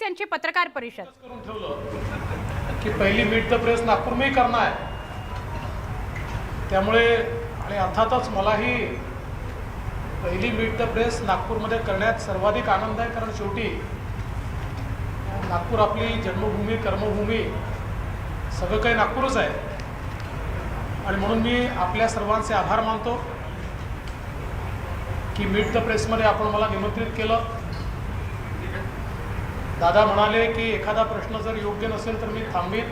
यांची पत्रकार परिषद करून ठेवलं की पहिली मीट द प्रेस नागपूर में करना है। त्यामुळे आणि अर्थातच मलाही पहिली मीट द प्रेस नागपूरमध्ये करण्यात सर्वाधिक आनंद आहे, कारण शेवटी नागपूर आपली जन्मभूमी कर्मभूमी सगळं काही नागपूरच आहे आणि म्हणून मी आपल्या सर्वांचे आभार मानतो की मीट द प्रेसमध्ये आपण मला निमंत्रित केलं। दादा म्हणाले की एखादा प्रश्न जर योग्य नसेल तर मी थांबवीन।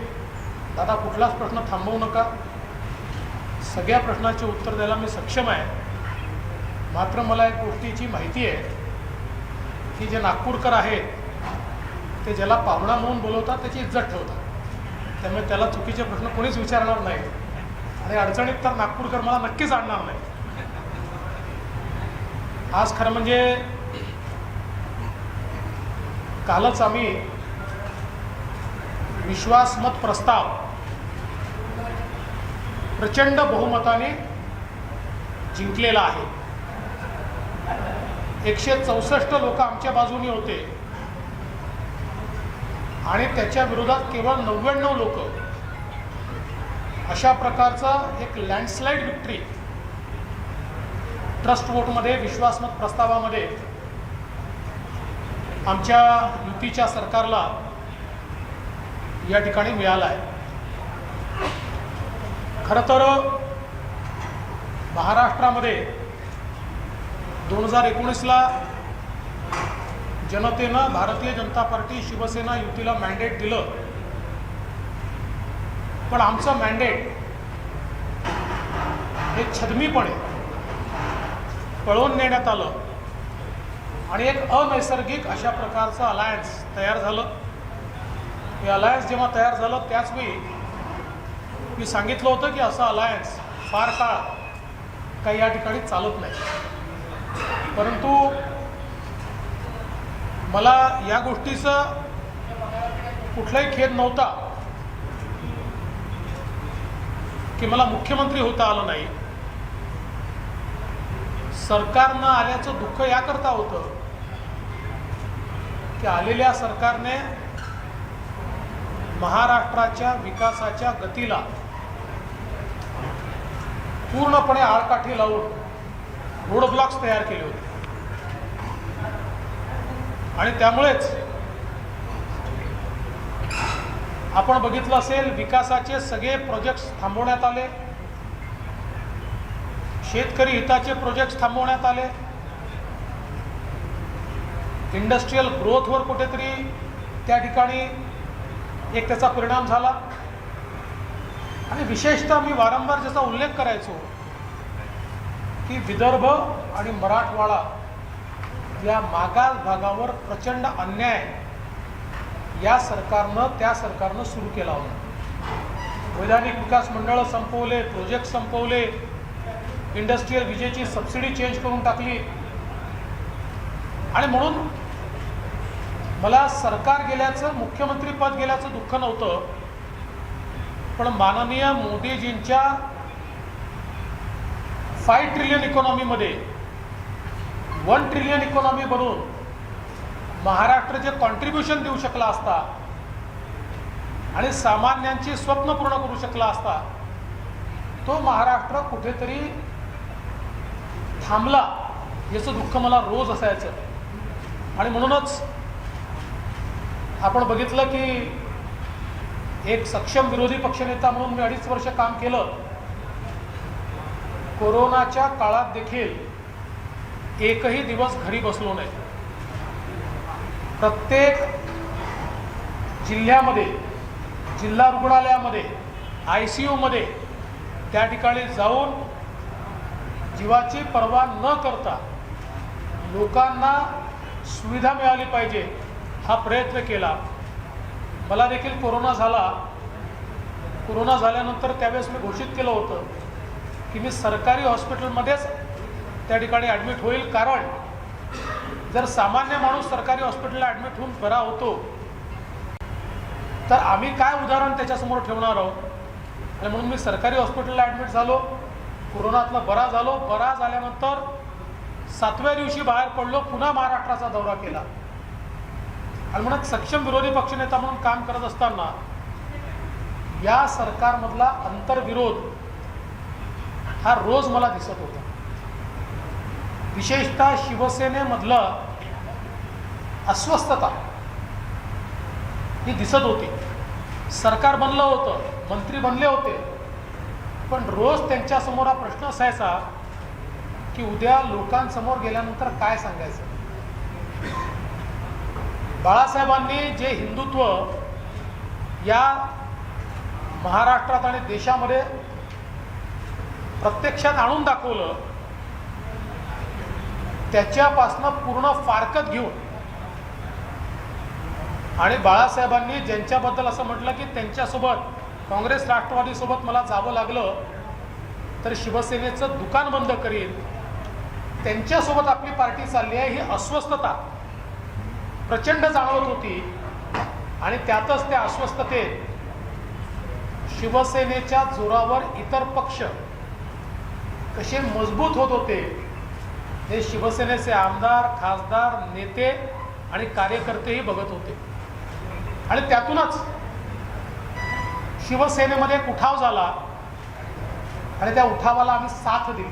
दादा कुठलाच प्रश्न थांबवू नका, सगळ्या प्रश्नाचे उत्तर द्यायला मी सक्षम आहे। मात्र मला एक गोष्टीची माहिती आहे की जे नागपूरकर आहेत ते ज्याला पाहुणा म्हणून बोलवतात त्याची इज्जत ठेवतात, त्यामुळे त्याला चुकीचे प्रश्न कोणीच विचारणार नाही आणि अडचणीत तर नागपूरकर मला नक्कीच आणणार नाही। आज खरं म्हणजे कालच आम्ही विश्वासमत प्रस्ताव प्रचंड बहुमताने जिंकलेला आहे। 164 लोक आमच्या बाजूने होते आणि त्याच्या विरोधात केवळ 99 लोक, अशा प्रकारचा एक लँडस्लाइड विक्ट्री ट्रस्ट वोटमध्ये विश्वासमत प्रस्तावामध्ये आमच्या युतीच्या सरकारला या ठिकाणी मिळाला आहे। खरं तर महाराष्ट्रामध्ये 2019ला जनतेनं भारतीय जनता पार्टी शिवसेना युतीला मॅन्डेट दिलं, पण आमचं मॅन्डेट हे छद्मीपणे पळवून नेण्यात आलं आणि एक अनैसर्गिक अशा प्रकारचं अलायन्स तयार झालं। हे अलायन्स जेव्हा तयार झालं त्याचवेळी मी सांगितलं होतं की असं अलायन्स फार काळ काही या ठिकाणी चालत नाही, परंतु मला या गोष्टीचा कुठलाही खेद नव्हता की मला मुख्यमंत्री होता आलं नाही। सरकारनं आल्याचं दुःख याकरता होतं की आलेल्या सरकारने महाराष्ट्राच्या विकासाच्या गतीला पूर्णपणे आळकाठी लावून रोड ब्लॉक्स तयार केले होते आणि त्यामुळेच आपण बघितलं असेल विकासाचे सगळे प्रोजेक्ट्स थांबवण्यात आले, शेतकरी हिताचे प्रोजेक्ट्स थांबवण्यात आले, इंडस्ट्रियल ग्रोथवर कुठेतरी त्या ठिकाणी एक त्याचा परिणाम झाला। आणि विशेषतः मी वारंवार ज्याचा उल्लेख करायचो की विदर्भ आणि मराठवाडा या मागास भागावर प्रचंड अन्याय या सरकारनं त्या सरकारनं सुरू केला होता। वैधानिक विकास मंडळं संपवले, प्रोजेक्ट संपवले, इंडस्ट्रियल विजेची सबसिडी चेंज करून टाकली आणि म्हणून मला सरकार गेल्याचं मुख्यमंत्री पद गेल्याचं दुःख नव्हतं, पण माननीय मोदीजींच्या 5 ट्रिलियन इकॉनॉमीमध्ये 1 ट्रिलियन इकॉनॉमी बनवून महाराष्ट्र जे कॉन्ट्रीब्युशन देऊ शकला असता आणि सामान्यांची स्वप्न पूर्ण करू शकला असता तो महाराष्ट्र कुठेतरी थांबला याचं दुःख मला रोज असायचं। आणि म्हणूनच आपण बघितलं की एक सक्षम विरोधी पक्षनेता म्हणून मी 2.5 वर्ष काम केलं। कोरोनाच्या काळात देखील एकही दिवस घरी बसलो नाही। प्रत्येक जिल्ह्यामध्ये, जिल्हा रुग्णालयामध्ये, ICU मध्ये त्या ठिकाणी जाऊन जीवाची पर्वा न करता लोकांना सुविधा मिळाली पाहिजे हा प्रयत्न केला। मला देखील कोरोना झाला। कोरोना झाल्यानंतर त्यावेळेस मी घोषित केलं होतं की मी सरकारी हॉस्पिटलमध्येच त्या ठिकाणी ॲडमिट होईल, कारण जर सामान्य माणूस सरकारी हॉस्पिटलला ॲडमिट होऊन बरा होतो तर आम्ही काय उदाहरण त्याच्यासमोर ठेवणार आहोत। आणि म्हणून मी सरकारी हॉस्पिटलला ॲडमिट झालो, कोरोनातनं बरा झालो। बरा झाल्यानंतर 7व्या दिवशी बाहेर पडलो, पुन्हा महाराष्ट्राचा दौरा केला आणि म्हणून सक्षम विरोधी पक्षनेता म्हणून काम करत असताना या सरकारमधला अंतर्विरोध हा रोज मला दिसत होता. विशेषतः शिवसेनेमधलं अस्वस्थता ही दिसत होती. सरकार बनलं होतं, मंत्री बनले होते, पण रोज त्यांच्यासमोर हा प्रश्न असायचा की उद्या लोकांसमोर गेल्यानंतर काय सांगायचं. बाळासाहेबांनी जे हिंदुत्व या महाराष्ट्रात आणि देशामध्ये प्रत्यक्षात आणून दाखवलं, त्याच्यापासनं पूर्ण फारकत घेऊन आणि बाळासाहेबांनी ज्यांच्याबद्दल असं म्हटलं की त्यांच्यासोबत काँग्रेस राष्ट्रवादीसोबत मला जावं लागलं तर शिवसेनेचं दुकान बंद करीन, त्यांच्यासोबत आपली पार्टी चालली आहे, ही अस्वस्थता प्रचंड जाणवत होती. आणि त्यातच त्या अस्वस्थतेत शिवसेनेच्या जोरावर इतर पक्ष कसे मजबूत होत होते हे शिवसेनेचे आमदार, खासदार, नेते आणि कार्यकर्तेही बघत होते. आणि त्यातूनच शिवसेनेमध्ये एक उठाव झाला आणि त्या उठावाला आम्ही साथ दिली.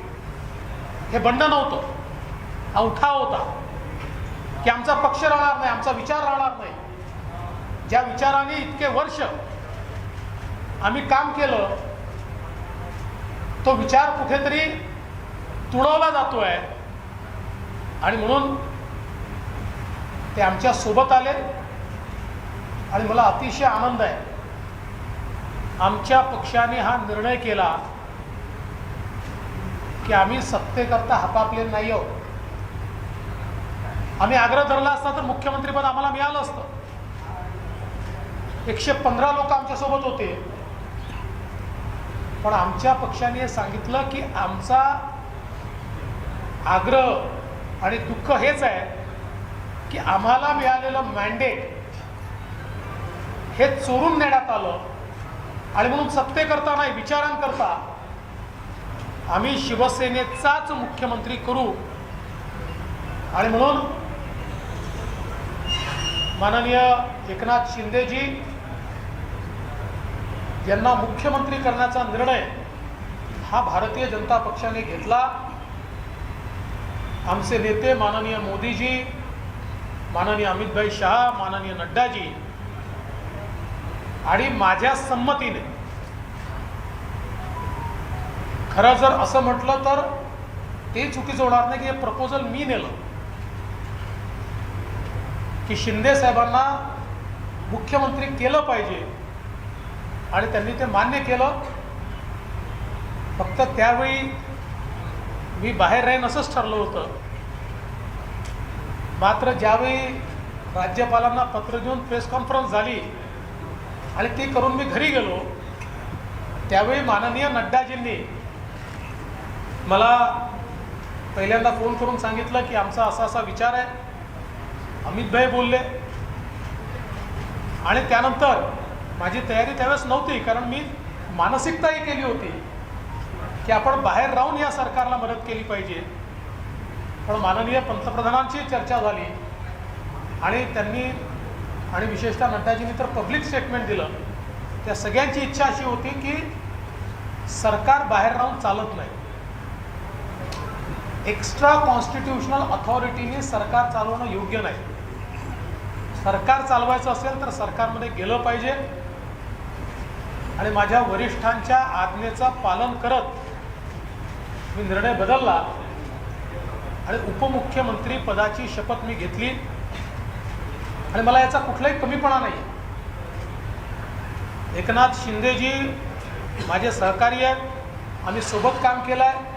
हे बंड नव्हतं, हा उठाव होता की आमचा पक्ष राहणार नाही, आमचा विचार राहणार नाही. ज्या विचाराने इतके वर्ष आम्ही काम केलं तो विचार कुठेतरी तुडवला जातोय आणि म्हणून ते आमच्या सोबत आले. आणि मला अतिशय आनंद आहे, आमच्या पक्षाने हा निर्णय केला की आम्ही सत्तेकरता हपापले नाही आहोत. आम्ही आग्रह धरला असता तर मुख्यमंत्रीपद आम्हाला मिळालं असतं. 115 लोक आमच्यासोबत होते, पण आमच्या पक्षाने हे सांगितलं की आमचा आग्रह आणि दुःख हेच आहे की आम्हाला मिळालेलं मॅन्डेट हे चोरून नेण्यात आलं आणि म्हणून सत्तेकरता नाही, विचारांकरता आम्ही शिवसेनेचाच मुख्यमंत्री करू. आणि म्हणून माननीय एकनाथ शिंदेजी यांना मुख्यमंत्री करण्याचा निर्णय हा भारतीय जनता पक्षाने घेतला. आमचे नेते माननीय मोदीजी, माननीय अमितभाई शाह, माननीय नड्डाजी आणि माझ्या संमतीने, खरं जर असं म्हटलं तर ते चुकीचं होणार नाही की हे प्रपोजल मी नेलं की शिंदे साहेबांना मुख्यमंत्री केलं पाहिजे आणि त्यांनी ते मान्य केलं. फक्त त्यावेळी मी बाहेर राहीन असंच ठरलं होतं. मात्र ज्यावेळी राज्यपालांना पत्र देऊन प्रेस कॉन्फरन्स झाली आणि ती करून मी घरी गेलो, त्यावेळी माननीय नड्डाजींनी मला पहिल्यांदा फोन करून सांगितलं की आमचा असा असा विचार आहे. अमितभाई बोलले आणि त्यानंतर माझी तयारी त्यावेळेस नव्हती, कारण मी मानसिकताही केली होती की आपण बाहेर राहून या सरकारला मदत केली पाहिजे. पण माननीय पंतप्रधानांची चर्चा झाली आणि त्यांनी आणि विशेषतः नड्डाजींनी तर पब्लिक स्टेटमेंट दिलं. त्या सगळ्यांची इच्छा अशी होती की सरकार बाहेर राहून चालत नाही, एक्स्ट्रा कॉन्स्टिट्यूशनल अथॉरिटीने सरकार चालवणं योग्य नाही. सरकार चालवायचं असेल तर सरकारमध्ये गेलं पाहिजे आणि माझ्या वरिष्ठांच्या आज्ञेचं पालन करत मी निर्णय बदलला आणि उपमुख्यमंत्री पदाची शपथ मी घेतली. आणि मला याचा कुठलाही कमीपणा नाही. एकनाथ शिंदेजी माझे सहकारी आहेत, आम्ही सोबत काम केलं आहे.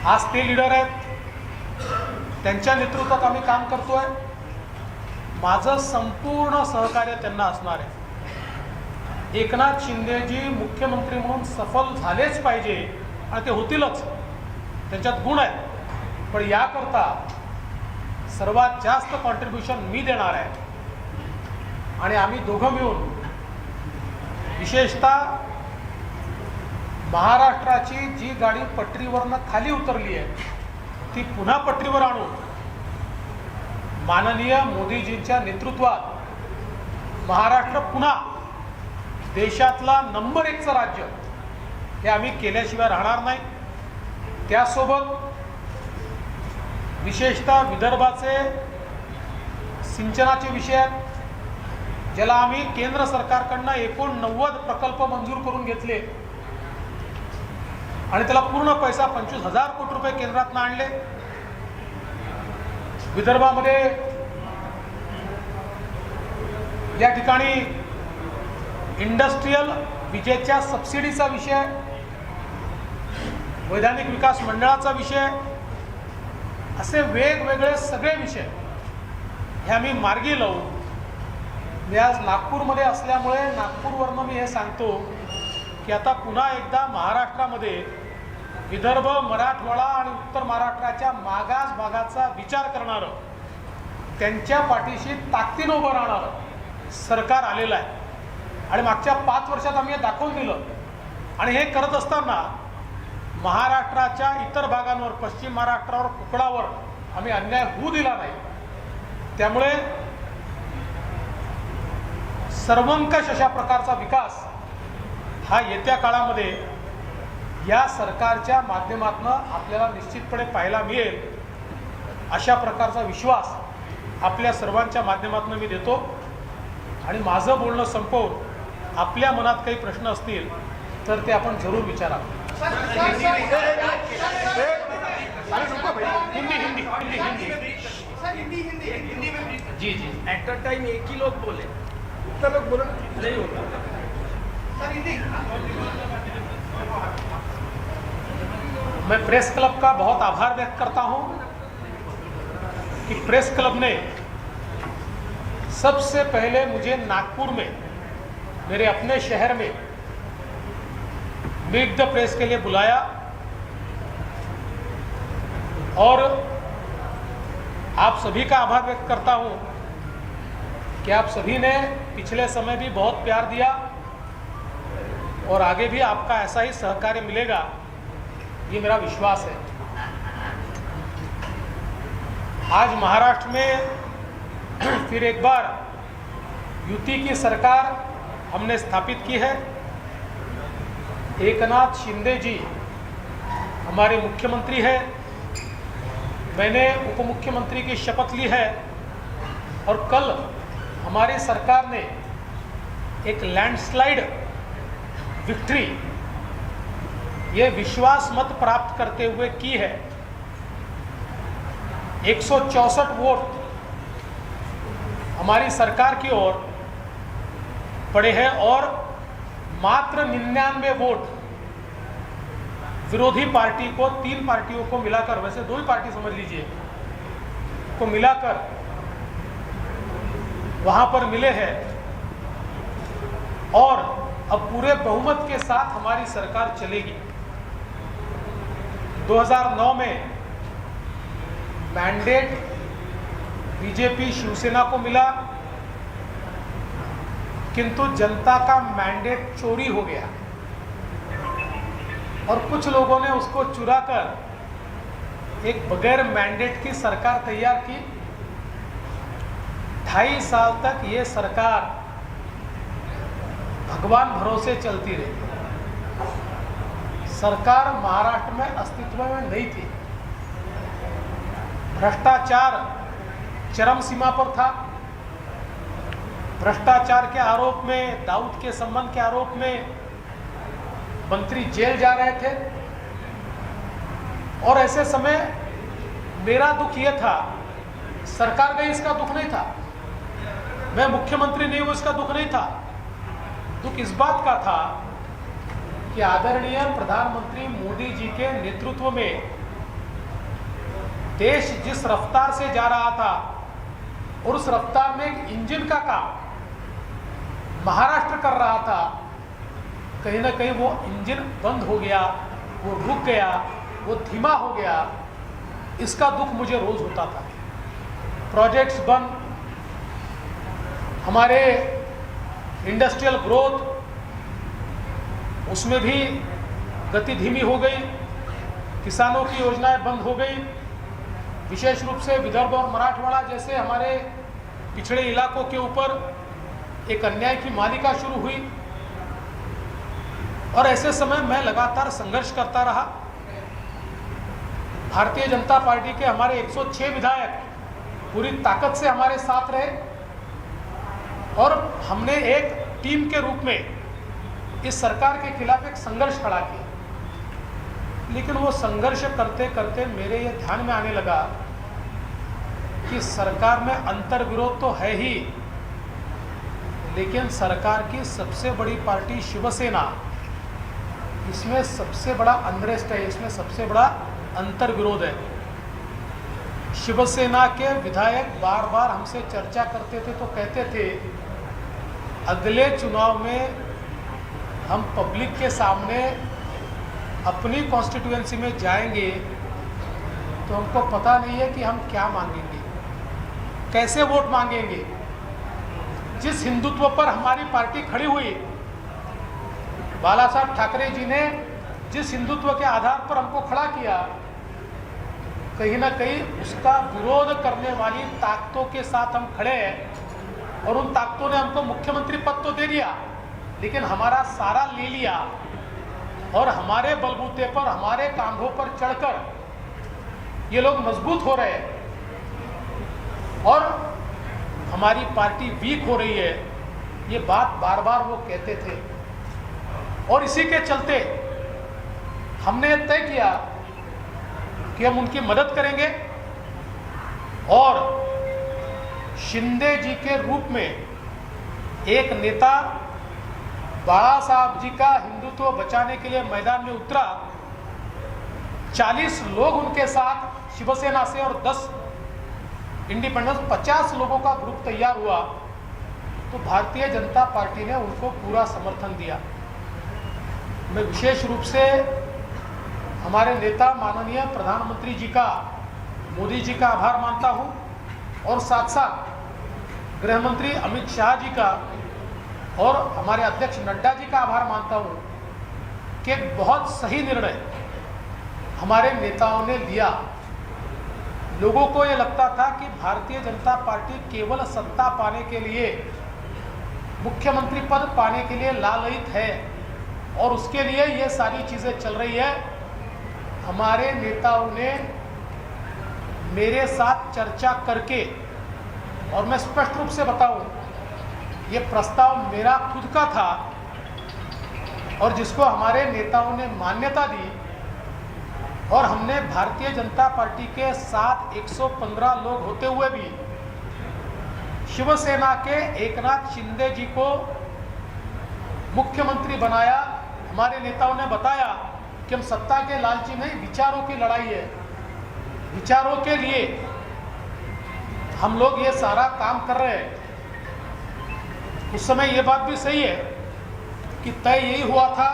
आज ते लीडर आहेत, त्यांच्या नेतृत्वात आम्ही काम करतोय. माझं संपूर्ण सहकार्य त्यांना असणार आहे. एकनाथ शिंदेजी मुख्यमंत्री म्हणून सफल झालेच पाहिजे आणि ते होतीलच, त्यांच्यात गुण आहेत. पण याकरता सर्वात जास्त कॉन्ट्रीब्युशन मी देणार आहे आणि आम्ही दोघं मिळून विशेषतः महाराष्ट्राची जी गाडी पटरीवरनं खाली उतरली आहे ती पुन्हा पटरीवर आणून माननीय मोदीजींच्या नेतृत्वात महाराष्ट्र पुन्हा देशातला नंबर 1चं राज्य हे आम्ही केल्याशिवाय राहणार नाही। त्यासोबत विशेषतः विदर्भाचे सिंचनाचे विषय, ज्याला आम्ही केंद्र सरकारकडनं 89 प्रकल्प मंजूर करून घेतले आणि त्याला पूर्ण पैसा 25,000 कोटी रुपये केंद्रातून आणले। विदर्भामध्ये या ठिकाणी इंडस्ट्रियल विजेच्या सबसिडीचा विषय, वैधानिक विकास मंडळाचा विषय, असे वेगवेगळे सगळे विषय हे आम्ही मार्गी लावू। मी आज नागपूरमध्ये असल्यामुळे नागपूरवरनं मी हे सांगतो की आता पुन्हा एकदा महाराष्ट्रामध्ये विदर्भ, मराठवाडा आणि उत्तर महाराष्ट्राच्या मागास भागाचा विचार करणारं, त्यांच्या पाठीशी ताकदीनं उभं राहणारं सरकार आलेलं आहे। आणि मागच्या 5 वर्षात आम्ही हे दाखवून दिलं आणि हे करत असताना महाराष्ट्राच्या इतर भागांवर, पश्चिम महाराष्ट्रावर, कोकणावर आम्ही अन्याय होऊ दिला नाही। त्यामुळे सर्वंकष अशा प्रकारचा विकास हा येत्या काळामध्ये या सरकारच्या माध्यमातून आपल्याला निश्चितपणे पाहायला मिळेल, अशा प्रकारचा विश्वास आपल्या सर्वांच्या माध्यमातून मी देतो। आणि माझं बोलणं संपवून आपल्या मनात काही प्रश्न असतील तर ते आपण जरूर विचारा। हिंदी जी जी एट अ टाइम एक ही लोग बोले, उतना लोग बोले नहीं होता सर। हिंदी मैं प्रेस क्लब का बहुत आभार व्यक्त करता हूं कि प्रेस क्लब ने सबसे पहले मुझे नागपुर में, मेरे अपने शहर में मीट द प्रेस के लिए बुलाया और आप सभी का आभार व्यक्त करता हूं कि आप सभी ने पिछले समय भी बहुत प्यार दिया और आगे भी आपका ऐसा ही सहकार्य मिलेगा, ये मेरा विश्वास है। आज महाराष्ट्र में फिर एक बार युति की सरकार हमने स्थापित की है। एकनाथ शिंदे जी हमारे मुख्यमंत्री है, मैंने उप मुख्यमंत्री की शपथ ली है और कल हमारी सरकार ने एक लैंडस्लाइड विक्ट्री, ये विश्वास मत प्राप्त करते हुए की है। 164 वोट हमारी सरकार की ओर पड़े हैं और मात्र 99 वोट विरोधी पार्टी को, 3 पार्टियों को मिलाकर, वैसे 2 ही पार्टी समझ लीजिए, को मिलाकर वहां पर मिले हैं और अब पूरे बहुमत के साथ हमारी सरकार चलेगी। 2009 में मैंडेट बीजेपी शिवसेना को मिला, किंतु जनता का मैंडेट चोरी हो गया और कुछ लोगों ने उसको चुराकर एक बगैर मैंडेट की सरकार तैयार की। 2.5 साल तक ये सरकार भगवान भरोसे चलती रही। सरकार महाराष्ट्र में अस्तित्व में नहीं थी, भ्रष्टाचार चरम सीमा पर था। भ्रष्टाचार के आरोप में, दाऊद के संबंध के आरोप में मंत्री जेल जा रहे थे और ऐसे समय मेरा दुख यह था, सरकार गई इसका दुख नहीं था, मैं मुख्यमंत्री नहीं हूं इसका दुख नहीं था। दुख इस बात का था कि आदरणीय प्रधानमंत्री मोदी जी के नेतृत्व में देश जिस रफ्तार से जा रहा था और उस रफ्तार में एक इंजन का काम महाराष्ट्र कर रहा था, कहीं ना कहीं वो इंजन बंद हो गया, वो रुक गया, वो धीमा हो गया। इसका दुख मुझे रोज होता था। प्रोजेक्ट्स बंद, हमारे इंडस्ट्रियल ग्रोथ उसमें भी गति धीमी हो गई, किसानों की योजनाएं बंद हो गई, विशेष रूप से विदर्भ और मराठवाड़ा जैसे हमारे पिछड़े इलाकों के ऊपर एक अन्याय की मालिका शुरू हुई और ऐसे समय मैं लगातार संघर्ष करता रहा। भारतीय जनता पार्टी के हमारे 106 विधायक पूरी ताकत से हमारे साथ रहे और हमने एक टीम के रूप में इस सरकार के खिलाफ एक संघर्ष खड़ा किया। लेकिन वो संघर्ष करते करते मेरे ये ध्यान में आने लगा कि सरकार में अंतर्विरोध तो है ही, लेकिन सरकार की सबसे बड़ी पार्टी शिवसेना, इसमें सबसे बड़ा अनरेस्ट है, इसमें सबसे बड़ा अंतर्विरोध है। शिवसेना के विधायक बार बार हमसे चर्चा करते थे तो कहते थे अगले चुनाव में हम पब्लिक के सामने अपनी कॉन्स्टिट्यूएंसी में जाएंगे तो हमको पता नहीं है कि हम क्या मांगेंगे, कैसे वोट मांगेंगे। जिस हिंदुत्व पर हमारी पार्टी खड़ी हुई, बाला साहब ठाकरे जी ने जिस हिंदुत्व के आधार पर हमको खड़ा किया, कहीं ना कहीं उसका विरोध करने वाली ताकतों के साथ हम खड़े हैं और उन ताकतों ने हमको मुख्यमंत्री पद तो दे दिया, लेकिन हमारा सारा ले लिया और हमारे बलबूते पर, हमारे कांधों पर चढ़कर ये लोग मजबूत हो रहे हैं और हमारी पार्टी वीक हो रही है। ये बात बार बार वो कहते थे और इसी के चलते हमने तय किया कि हम उनकी मदद करेंगे और शिंदे जी के रूप में एक नेता बाला साहब जी का हिंदुत्व बचाने के लिए मैदान में उतरा। 40 लोग उनके साथ शिवसेना से और 10 इंडिपेंडेंस, 50 लोगों का ग्रुप तैयार हुआ तो भारतीय जनता पार्टी ने उनको पूरा समर्थन दिया। मैं विशेष रूप से हमारे नेता माननीय प्रधानमंत्री जी का, मोदी जी का आभार मानता हूं और साथ साथ गृह मंत्री अमित शाह जी का और हमारे अध्यक्ष नड्डा जी का आभार मानता हूं कि एक बहुत सही निर्णय हमारे नेताओं ने लिया। लोगों को ये लगता था कि भारतीय जनता पार्टी केवल सत्ता पाने के लिए, मुख्यमंत्री पद पाने के लिए लालयित है और उसके लिए ये सारी चीज़ें चल रही है। हमारे नेताओं ने मेरे साथ चर्चा करके, और मैं स्पष्ट रूप से बताऊं, ये प्रस्ताव मेरा खुद का था और जिसको हमारे नेताओं ने मान्यता दी और हमने भारतीय जनता पार्टी के साथ 115 लोग होते हुए भी शिवसेना के एकनाथ शिंदे जी को मुख्यमंत्री बनाया। हमारे नेताओं ने बताया कि हम सत्ता के लालची नहीं, विचारों की लड़ाई है, विचारों के लिए हम लोग ये सारा काम कर रहे हैं। उस समय ये बात भी सही है कि तय यही हुआ था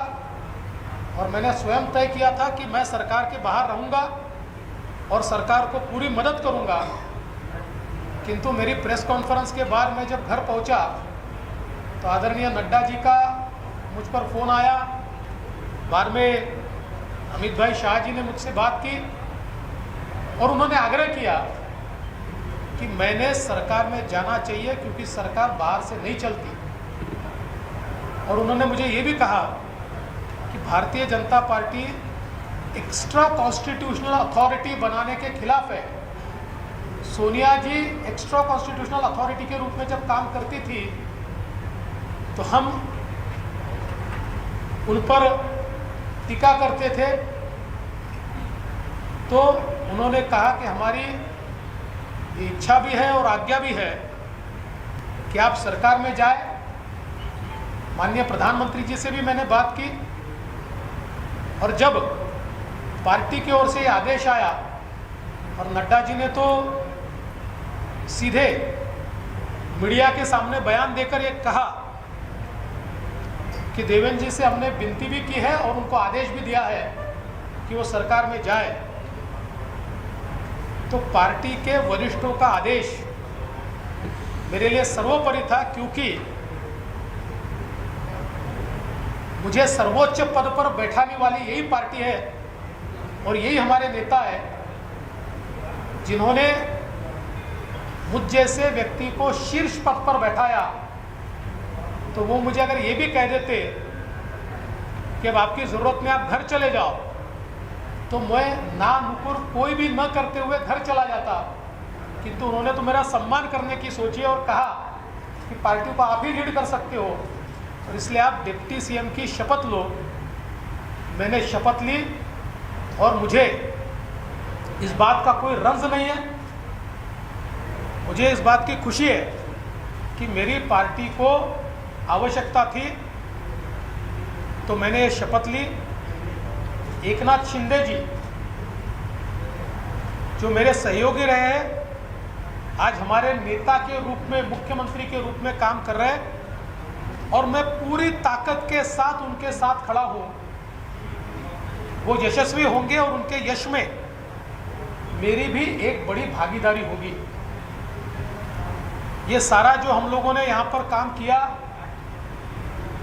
और मैंने स्वयं तय किया था कि मैं सरकार के बाहर रहूंगा और सरकार को पूरी मदद करूंगा। किंतु मेरी प्रेस कॉन्फ्रेंस के बाद मैं जब घर पहुंचा तो आदरणीय नड्डा जी का मुझ पर फ़ोन आया, बाद में अमित भाई शाह जी ने मुझसे बात की और उन्होंने आग्रह किया कि मैंने सरकार में जाना चाहिए क्योंकि सरकार बाहर से नहीं चलती। और उन्होंने मुझे ये भी कहा कि Bharatiya Janata party extra constitutional authority बनाने के खिलाफ है। सोनिया जी एक्स्ट्रा कॉन्स्टिट्यूशनल अथॉरिटी के रूप में जब काम करती थी तो हम उन पर टीका करते थे, तो उन्होंने कहा कि हमारी इच्छा भी है और आज्ञा भी है कि आप सरकार में जाए। माननीय प्रधानमंत्री जी से भी मैंने बात की और जब पार्टी की ओर से ये आदेश आया और नड्डा जी ने तो सीधे मीडिया के सामने बयान देकर ये कहा कि देवेंद्र जी से हमने विनती भी की है और उनको आदेश भी दिया है कि वो सरकार में जाए, तो पार्टी के वरिष्ठों का आदेश मेरे लिए सर्वोपरि था, क्योंकि मुझे सर्वोच्च पद पर बैठाने वाली यही पार्टी है और यही हमारे नेता है जिन्होंने मुझ जैसे व्यक्ति को शीर्ष पद पर बैठाया, तो वो मुझे अगर ये भी कह देते कि अब आपकी ज़रूरत में आप घर चले जाओ, तो मैं ना नुकुर कोई भी न करते हुए घर चला जाता। किंतु उन्होंने तो मेरा सम्मान करने की सोची और कहा कि पार्टी को आप ही लीड कर सकते हो, और इसलिए आप डिप्टी सीएम की शपथ लो। मैंने शपथ ली और मुझे इस बात का कोई रंज नहीं है। मुझे इस बात की खुशी है कि मेरी पार्टी को आवश्यकता थी तो मैंने ये शपथ ली। एकनाथ शिंदे जी जो मेरे सहयोगी रहे हैं, आज हमारे नेता के रूप में, मुख्यमंत्री के रूप में काम कर रहे हैं, और मैं पूरी ताकत के साथ उनके साथ खड़ा हूं। वो यशस्वी होंगे और उनके यश में मेरी भी एक बड़ी भागीदारी होगी। ये सारा जो हम लोगों ने यहाँ पर काम किया,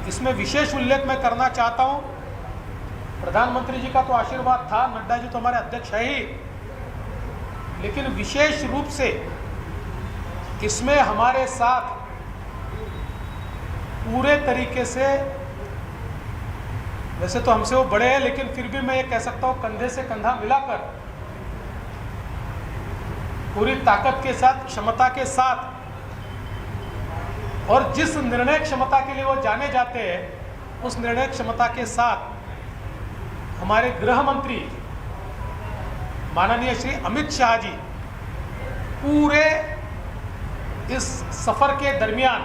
इसमें विशेष उल्लेख मैं करना चाहता हूँ। प्रधानमंत्री जी का तो आशीर्वाद था, नड्डा जी तो हमारे अध्यक्ष है ही, लेकिन विशेष रूप से इसमें हमारे साथ पूरे तरीके से, वैसे तो हमसे वो बड़े हैं, लेकिन फिर भी मैं ये कह सकता हूँ कंधे से कंधा मिलाकर पूरी ताकत के साथ, क्षमता के साथ, और जिस निर्णय क्षमता के लिए वो जाने जाते हैं, उस निर्णय क्षमता के साथ हमारे गृह मंत्री माननीय श्री अमित शाह जी पूरे इस सफर के दरमियान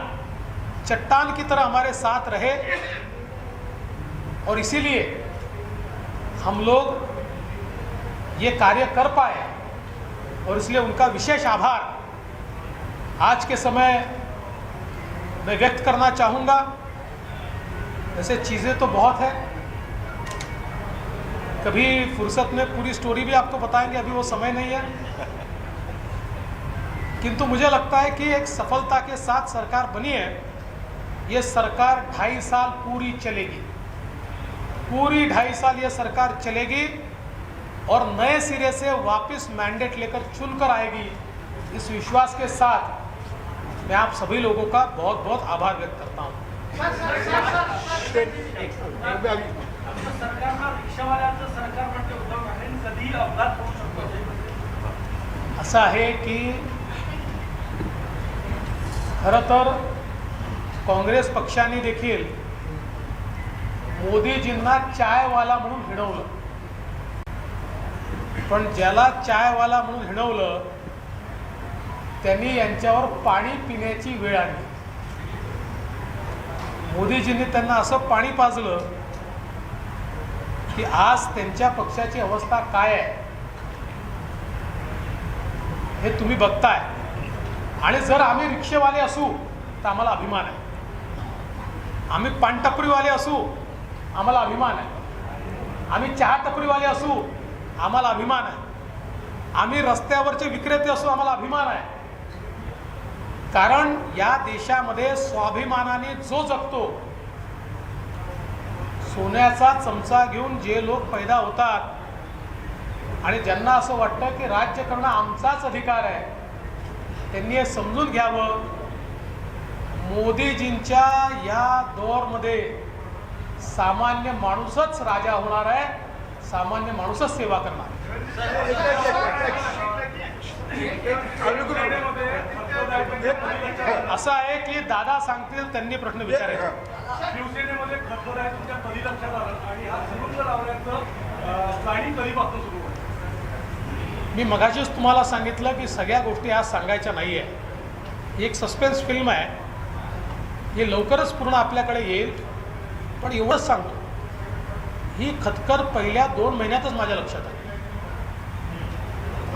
चट्टान की तरह हमारे साथ रहे, और इसीलिए हम लोग ये कार्य कर पाए, और इसलिए उनका विशेष आभार आज के समय मैं व्यक्त करना चाहूँगा। वैसे चीज़ें तो बहुत है, कभी फुर्सत में पूरी स्टोरी भी आपको बताएंगे, अभी वो समय नहीं है। किंतु मुझे लगता है कि एक सफलता के साथ सरकार बनी है। ये सरकार 2.5 साल पूरी चलेगी, पूरी 2.5 साल ये सरकार चलेगी, और नए सिरे से वापस मैंडेट लेकर चुनकर आएगी। इस विश्वास के साथ मैं आप सभी लोगों का बहुत बहुत आभार व्यक्त करता हूँ। असं आहे की खरं तर काँग्रेस पक्षाने देखील मोदीजींना चायवाला म्हणून हिणवलं, पण ज्याला चायवाला म्हणून हिणवलं त्यांनी यांच्यावर पाणी पिण्याची वेळ आणली। मोदीजींनी त्यांना असं पाणी पाजलं की आज त्यांच्या पक्षाची अवस्था काय आहे हे तुम्ही बघताय। आणि जर आम्ही रिक्षेवाले असू तर आम्हाला अभिमान आहे, आम्ही पानटपरीवाले असू आम्हाला अभिमान आहे, आम्ही चहा टपरीवाले असू आम्हाला अभिमान आहे, आम्ही रस्त्यावरचे विक्रेते असू आम्हाला अभिमान आहे। कारण या देशामध्ये स्वाभिमानाने जो जगतो, सोन्याचा चमचा घेऊन जे लोक पैदा होतात आणि ज्यांना असं वाटतं की राज्य करणं आमचाच अधिकार आहे, त्यांनी हे समजून घ्यावं। मोदीजींच्या या दौरमध्ये सामान्य माणूसच राजा होणार आहे, सामान्य माणूसच सेवा करणार। असं आहे की दादा सांगतील त्यांनी प्रश्न विचारायचा। शिवसेनेमध्ये खतखत आहे, तुमच्या कधी लक्षात आलं, आणि हा सुरुंग लावण्याचं प्लॅनिंग कधीपासून सुरू आहे? मी मगाशीच तुम्हाला सांगितलं की सगळ्या गोष्टी आज सांगायच्या नाही आहे। एक सस्पेन्स फिल्म आहे, हे लवकरच पूर्ण आपल्याकडे येईल, पण एवढंच सांगतो, ही खतखत पहिल्या 2 महिन्यातच माझ्या लक्षात आली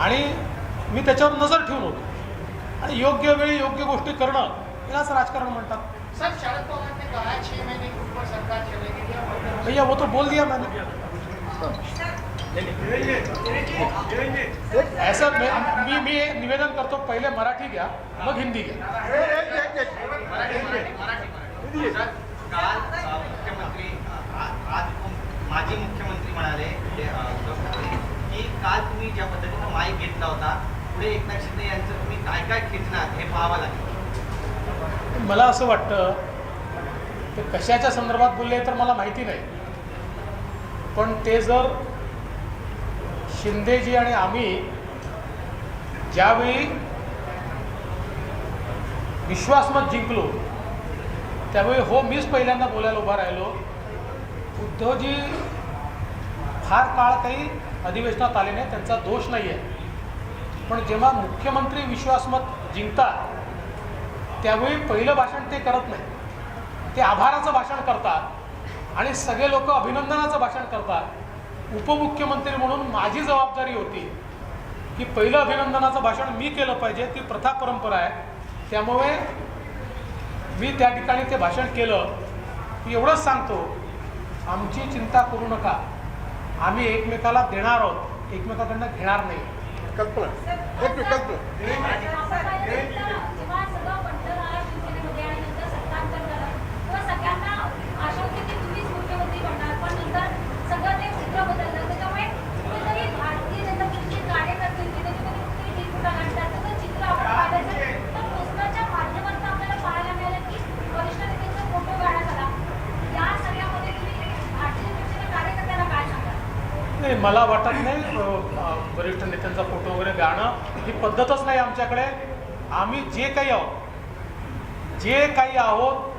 आणि मी त्याच्यावर नजर ठेवून होतो, आणि योग्य वेळी योग्य गोष्टी करणं यालाच राजकारण म्हणतात। सर, शरद पवार ने कहा 6 महीने के ऊपर सरकार चलेगी। भैया वो तो बोल दिया मैंने। ऐसा मी निवेदन करतो, पहिले मराठी घ्या मग हिंदी घ्या। काल मुख्यमंत्री, आज माजी मुख्यमंत्री म्हणाले की काल तुम्ही ज्या पद्धतीनं माईक घेतला होता, पुढे व्हावा लागेल? मला असं वाटतं ते कशाच्या संदर्भात बोलले तर मला माहिती नाही, पण ते जर शिंदेजी आणि आम्ही ज्यावेळी विश्वासमत जिंकलो त्यावेळी हो मीच पहिल्यांदा बोलायला उभा राहिलो. उद्धवजी फार काळ काही अधिवेशनात आले नाही, त्यांचा दोष नाही आहे, पण जेव्हा मुख्यमंत्री विश्वासमत जिंकतात त्यावेळी पहिलं भाषण ते करत नाही, ते आभाराचं भाषण करतात आणि सगळे लोक अभिनंदनाचं भाषण करतात. उपमुख्यमंत्री म्हणून माझी जबाबदारी होती की पहिलं अभिनंदनाचं भाषण मी केलं पाहिजे, ती प्रथा परंपरा आहे. त्यामुळे मी त्या ठिकाणी ते भाषण केलं. मी एवढंच सांगतो, आमची चिंता करू नका, आम्ही एकमेकाला देणार आहोत, एकमेकाकडनं घेणार नाही. नाही, मला वाटत नाही वरिष्ठ नेत्यांचा फोटो वगैरे गाणं ही पद्धतच नाही आमच्याकडे. आम्ही जे काही आहोत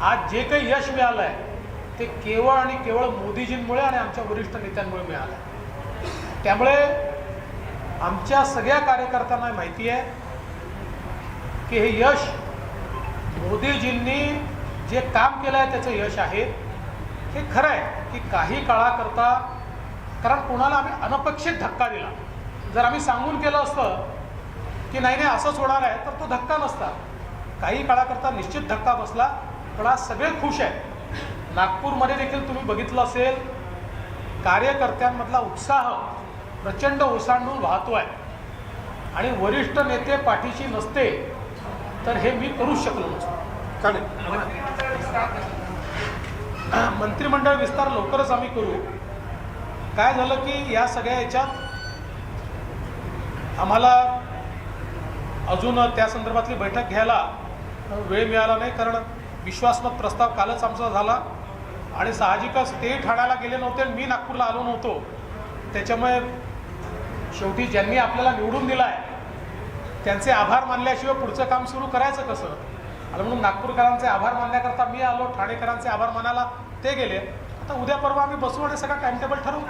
आज जे काही यश मिळालं आहे ते केवळ आणि केवळ मोदीजींमुळे आणि आमच्या वरिष्ठ नेत्यांमुळे मिळालं आहे. त्यामुळे आमच्या सगळ्या कार्यकर्त्यांना माहिती आहे की हे यश मोदीजींनी जे काम केलं आहे त्याचं यश आहे. हे खरं आहे की काही काळाकरता, कारण कोणाला आम्ही अनपेक्षित धक्का दिला. जर आम्ही सांगून केलं असतं की नाही नाही असंच होणार आहे तर तो धक्का नसता. काही काळाकरता निश्चित धक्का बसला, पण आज सगळे खुश आहेत. नागपूरमध्ये देखील तुम्ही बघितलं असेल, कार्यकर्त्यांमधला उत्साह प्रचंड ओसांडून वाहतो आहे आणि वरिष्ठ नेते पाठीशी नसते तर हे मी करूच शकलो नसतो. मंत्रिमंडळ विस्तार लवकरच आम्ही करू. काय झालं की या सगळ्या याच्यात आम्हाला अजून त्या संदर्भातली बैठक घ्यायला वेळ मिळाला नाही, कारण विश्वासमत प्रस्ताव कालच आमचा झाला आणि साहजिकच ते ठाण्याला गेले नव्हते आणि मी नागपूरला आलो नव्हतो. त्याच्यामुळे शेवटी ज्यांनी आपल्याला निवडून दिला आहे त्यांचे आभार मानल्याशिवाय पुढचं काम सुरू करायचं कसं, आणि म्हणून नागपूरकरांचे आभार मानण्याकरता मी आलो, ठाणेकरांचे आभार मानायला ते गेले. आता उद्या परवा आम्ही बसू आणि सगळा टाइम टेबल ठरवू,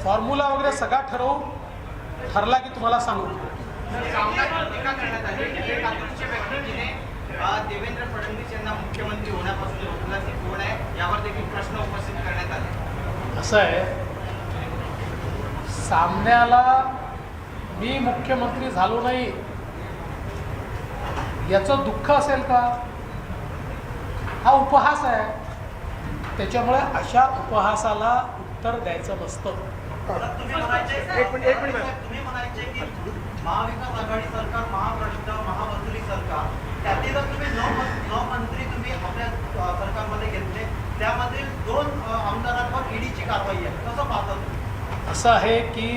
फॉर्म्युला वगैरे सगळा ठरवू, ठरला की तुम्हाला सांगू. देवेंद्र फडणवीस यांना मुख्यमंत्री होण्यापासून रोखला ते कोण आहे यावर देखील प्रश्न उपस्थित करण्यात आले. असं आहे, सामन्याला मी मुख्यमंत्री झालो नाही याचं दुःख असेल का? हा उपहास आहे, त्याच्यामुळे अशा उपहासाला उत्तर द्यायचं नसतं. तुम्ही म्हणायचे की महाविकास आघाडी सरकार, महाभ्रष्ट, महावसुली सरकार, त्यातील तुम्ही 9 मंत्री तुम्ही आपल्या सरकारमध्ये घेतले, त्यामधील 2 आमदारांवर ईडीची कारवाई आहे, कसं पाहतात? असं आहे की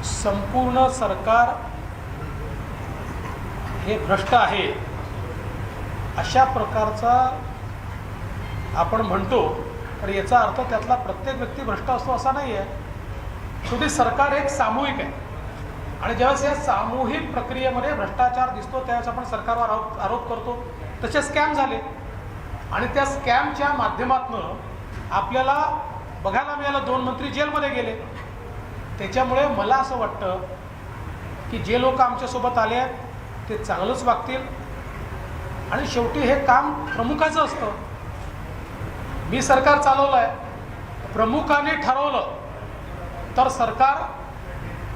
संपूर्ण सरकार हे भ्रष्ट आहे अशा प्रकारचा आपण म्हणतो, तर याचा अर्थ त्यातला प्रत्येक व्यक्ती भ्रष्ट असतो असा नाही आहे. शेवटी सरकार एक सामूहिक आहे आणि ज्यावेळेस या सामूहिक प्रक्रियेमध्ये भ्रष्टाचार दिसतो त्यावेळेस आपण सरकारवर आरोप करतो. तसे स्कॅम झाले आणि त्या स्कॅमच्या माध्यमातून आपल्याला बघायला मिळालं 2 मंत्री जेलमध्ये गेले. त्याच्यामुळे मला असं वाटतं की जे लोक आमच्यासोबत आले आहेत ते चांगलंच वागतील आणि शेवटी हे काम प्रमुखाचं असतं. मी सरकार चालवलं आहे, प्रमुखाने ठरवलं तर सरकार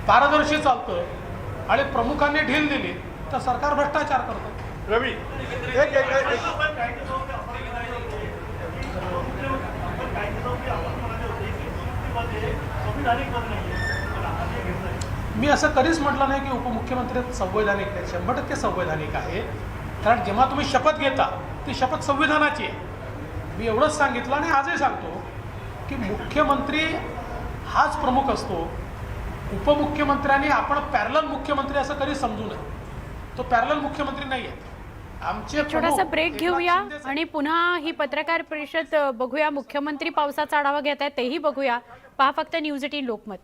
पारदर्शी चालतं आणि प्रमुखांनी ढील दिली तर सरकार भ्रष्टाचार करतं. रवी मी असं कधीच म्हटलं नाही की उपमुख्यमंत्री संवैधानिक आहे. 100% संवैधानिक आहे, कारण जेव्हा तुम्ही शपथ घेता ती शपथ संविधानाची आहे. मी एवढंच सांगितलं आणि आजही सांगतो की मुख्यमंत्री हाच प्रमुख असतो उपमुख्यमंत्र्यांनी आपण पॅरलल मुख्यमंत्री असं कधी समजू नये. तो पॅरलल मुख्यमंत्री नाही आहे. आमचे छोटासा प्रमुख ब्रेक एकनाथ घेऊया शिंदे साहेब- आणि पुन्हा ही पत्रकार परिषद बघूया. मुख्यमंत्री पावसाचा आढावा घेत आहेत तेही बघूया. पहा फक्त न्यूज 18 लोकमत.